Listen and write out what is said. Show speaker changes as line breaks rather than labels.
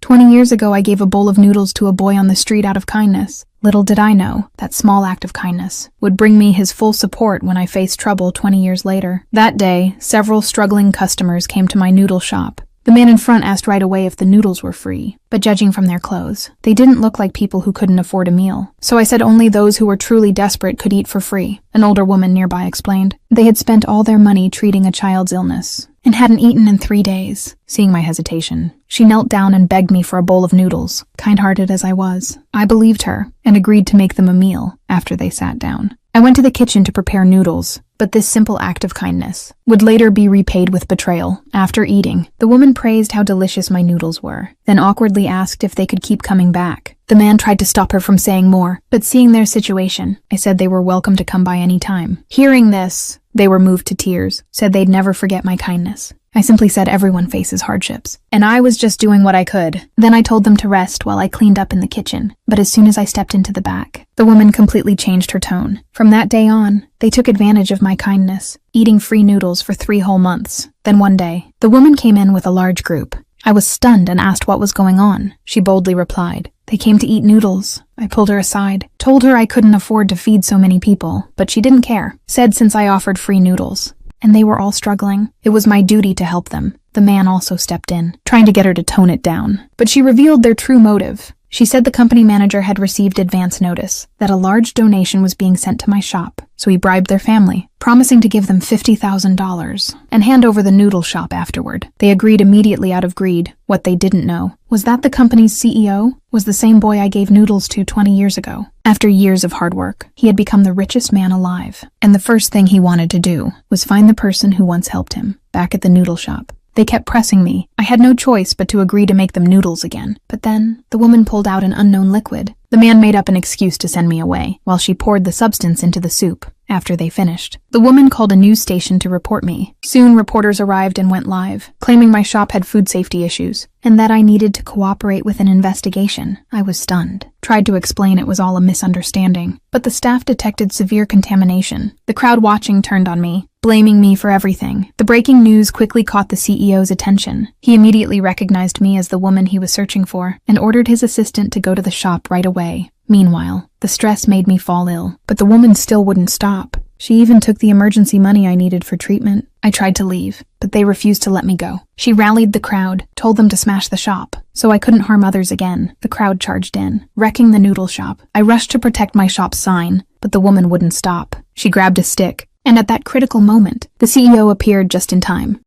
20 years ago, I gave a bowl of noodles to a boy on the street out of kindness. Little did I know that small act of kindness would bring me his full support when I faced trouble 20 years later. That day, several struggling customers came to my noodle shop. The man in front asked right away if the noodles were free, but judging from their clothes, they didn't look like people who couldn't afford a meal. So I said only those who were truly desperate could eat for free, an older woman nearby explained. They had spent all their money treating a child's illness and hadn't eaten in 3 days. Seeing my hesitation, she knelt down and begged me for a bowl of noodles, kind-hearted as I was. I believed her and agreed to make them a meal after they sat down. I went to the kitchen to prepare noodles, but this simple act of kindness would later be repaid with betrayal. After eating, the woman praised how delicious my noodles were, then awkwardly asked if they could keep coming back. The man tried to stop her from saying more, but seeing their situation, I said they were welcome to come by any time. Hearing this, they were moved to tears, said they'd never forget my kindness. I simply said everyone faces hardships, and I was just doing what I could. Then I told them to rest while I cleaned up in the kitchen, but as soon as I stepped into the back, the woman completely changed her tone. From that day on, they took advantage of my kindness, eating free noodles for 3 whole months. Then one day, the woman came in with a large group. I was stunned and asked what was going on. She boldly replied, "They came to eat noodles." I pulled her aside, told her I couldn't afford to feed so many people, but she didn't care, said since I offered free noodles, and they were all struggling, it was my duty to help them. The man also stepped in, trying to get her to tone it down, but she revealed their true motive. She said the company manager had received advance notice that a large donation was being sent to my shop, so he bribed their family, promising to give them $50,000 and hand over the noodle shop afterward. They agreed immediately out of greed. What they didn't know was that the company's CEO was the same boy I gave noodles to 20 years ago. After years of hard work, he had become the richest man alive, and the first thing he wanted to do was find the person who once helped him back at the noodle shop. They kept pressing me. I had no choice but to agree to make them noodles again. But then, the woman pulled out an unknown liquid. The man made up an excuse to send me away, while she poured the substance into the soup. After they finished, the woman called a news station to report me. Soon, reporters arrived and went live, claiming my shop had food safety issues, and that I needed to cooperate with an investigation. I was stunned. Tried to explain it was all a misunderstanding, but the staff detected severe contamination. The crowd watching turned on me, blaming me for everything. The breaking news quickly caught the CEO's attention. He immediately recognized me as the woman he was searching for and ordered his assistant to go to the shop right away. Meanwhile, the stress made me fall ill, but the woman still wouldn't stop. She even took the emergency money I needed for treatment. I tried to leave, but they refused to let me go. She rallied the crowd, told them to smash the shop, so I couldn't harm others again. The crowd charged in, wrecking the noodle shop. I rushed to protect my shop's sign, but the woman wouldn't stop. She grabbed a stick, and at that critical moment, the CEO appeared just in time.